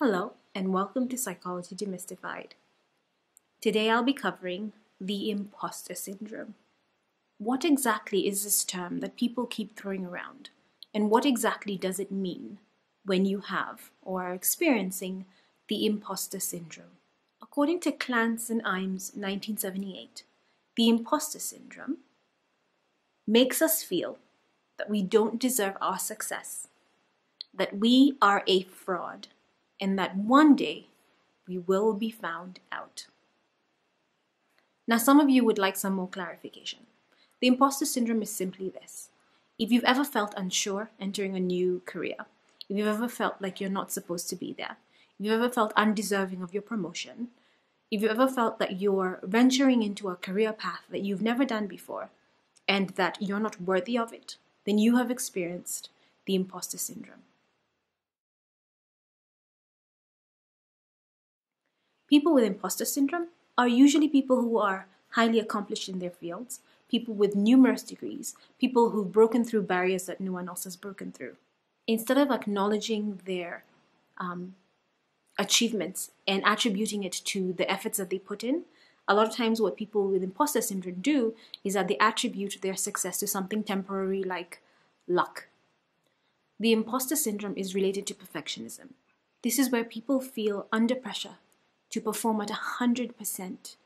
Hello, and welcome to Psychology Demystified. Today I'll be covering the imposter syndrome. What exactly is this term that people keep throwing around? And what exactly does it mean when you have or are experiencing the imposter syndrome? According to Clance and Imes' 1978, the imposter syndrome makes us feel that we don't deserve our success, that we are a fraud, and that one day we will be found out. Now, some of you would like some more clarification. The imposter syndrome is simply this. If you've ever felt unsure entering a new career, if you've ever felt like you're not supposed to be there, if you've ever felt undeserving of your promotion, if you've ever felt that you're venturing into a career path that you've never done before and that you're not worthy of it, then you have experienced the imposter syndrome. People with imposter syndrome are usually people who are highly accomplished in their fields, people with numerous degrees, people who've broken through barriers that no one else has broken through. Instead of acknowledging their achievements and attributing it to the efforts that they put in, a lot of times what people with imposter syndrome do is that they attribute their success to something temporary like luck. The imposter syndrome is related to perfectionism. This is where people feel under pressure to perform at 100%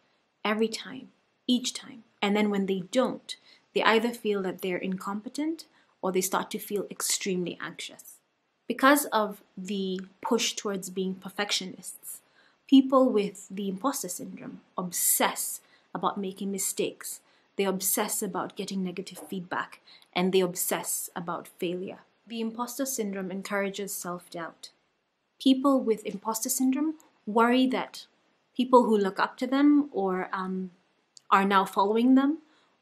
every time, each time. And then when they don't, they either feel that they're incompetent or they start to feel extremely anxious. Because of the push towards being perfectionists, people with the imposter syndrome obsess about making mistakes. They obsess about getting negative feedback, and they obsess about failure. The imposter syndrome encourages self-doubt. People with imposter syndrome worry that people who look up to them or are now following them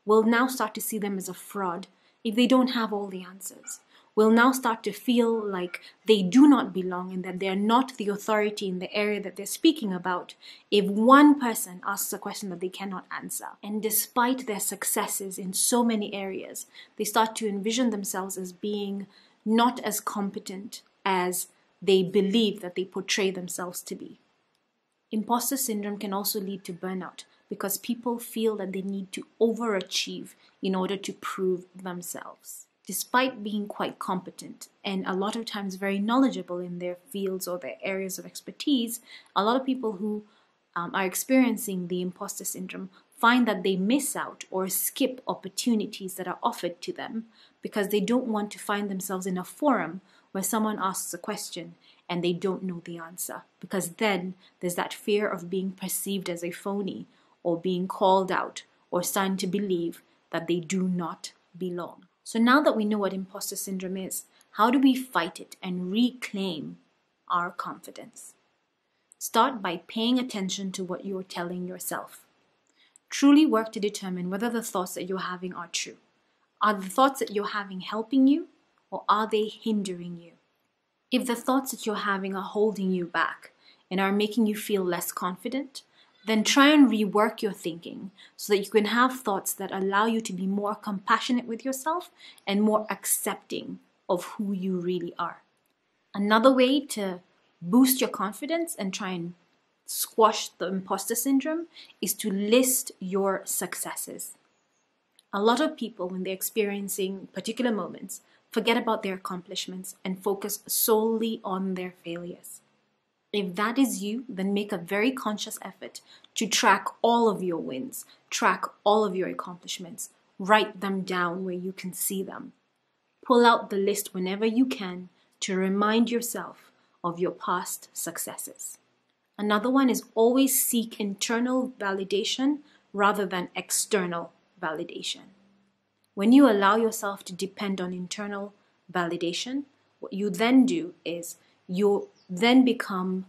will now start to see them as a fraud if they don't have all the answers. Will now start to feel like they do not belong and that they're not the authority in the area that they're speaking about if one person asks a question that they cannot answer. And despite their successes in so many areas, they start to envision themselves as being not as competent as they believe that they portray themselves to be. Imposter syndrome can also lead to burnout because people feel that they need to overachieve in order to prove themselves. Despite being quite competent and a lot of times very knowledgeable in their fields or their areas of expertise, a lot of people who are experiencing the imposter syndrome find that they miss out or skip opportunities that are offered to them because they don't want to find themselves in a forum where someone asks a question and they don't know the answer, because then there's that fear of being perceived as a phony or being called out or starting to believe that they do not belong. So now that we know what imposter syndrome is, how do we fight it and reclaim our confidence? Start by paying attention to what you're telling yourself. Truly work to determine whether the thoughts that you're having are true. Are the thoughts that you're having helping you, or are they hindering you? If the thoughts that you're having are holding you back and are making you feel less confident, then try and rework your thinking so that you can have thoughts that allow you to be more compassionate with yourself and more accepting of who you really are. Another way to boost your confidence and try and squash the imposter syndrome is to list your successes. A lot of people, when they're experiencing particular moments, forget about their accomplishments and focus solely on their failures. If that is you, then make a very conscious effort to track all of your wins, track all of your accomplishments, write them down where you can see them. Pull out the list whenever you can to remind yourself of your past successes. Another one is always seek internal validation rather than external validation. When you allow yourself to depend on internal validation, what you then do is you then become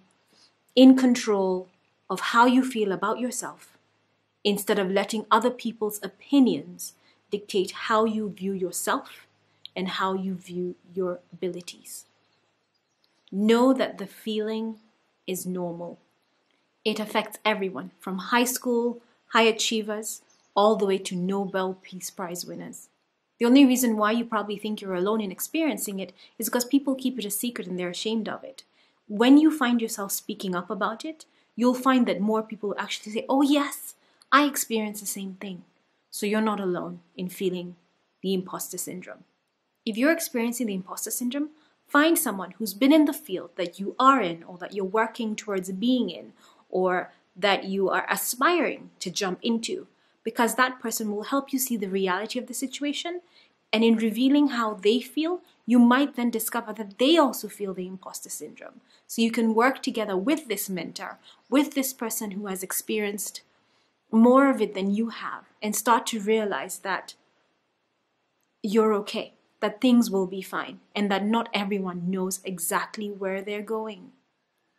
in control of how you feel about yourself instead of letting other people's opinions dictate how you view yourself and how you view your abilities. Know that the feeling is normal. It affects everyone from high school, high achievers, all the way to Nobel Peace Prize winners. The only reason why you probably think you're alone in experiencing it is because people keep it a secret and they're ashamed of it. when you find yourself speaking up about it, you'll find that more people actually say, oh yes, I experience the same thing. So you're not alone in feeling the imposter syndrome. If you're experiencing the imposter syndrome, find someone who's been in the field that you are in, or that you're working towards being in, or that you are aspiring to jump into, because that person will help you see the reality of the situation. And in revealing how they feel, you might then discover that they also feel the imposter syndrome. So you can work together with this mentor, with this person who has experienced more of it than you have, and start to realize that you're okay, that things will be fine, and that not everyone knows exactly where they're going.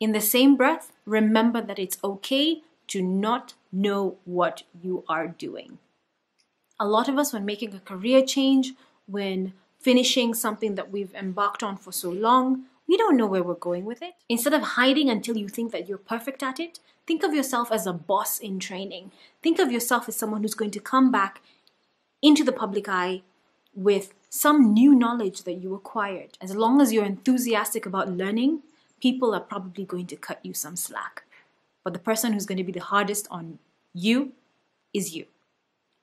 In the same breath, remember that it's okay to not know what you are doing. A lot of us, when making a career change, when finishing something that we've embarked on for so long, we don't know where we're going with it. Instead of hiding until you think that you're perfect at it, think of yourself as a boss in training. Think of yourself as someone who's going to come back into the public eye with some new knowledge that you acquired. As long as you're enthusiastic about learning, people are probably going to cut you some slack. But the person who's going to be the hardest on you is you.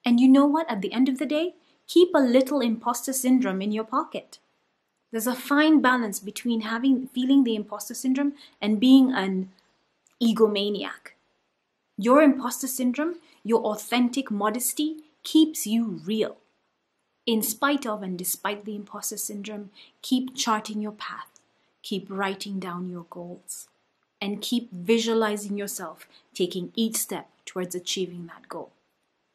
And you know what? At the end of the day, keep a little imposter syndrome in your pocket. There's a fine balance between feeling the imposter syndrome and being an egomaniac. Your imposter syndrome, your authentic modesty, keeps you real. In spite of and despite the imposter syndrome, keep charting your path, keep writing down your goals, and keep visualizing yourself taking each step towards achieving that goal.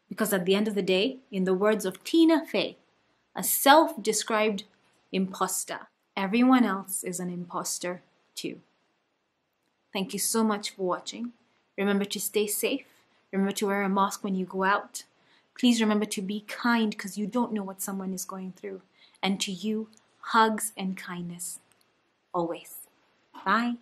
Because at the end of the day, in the words of Tina Fey, a self-described imposter, everyone else is an imposter too. Thank you so much for watching. Remember to stay safe. Remember to wear a mask when you go out. Please remember to be kind, because you don't know what someone is going through. And to you, hugs and kindness. Always. Bye.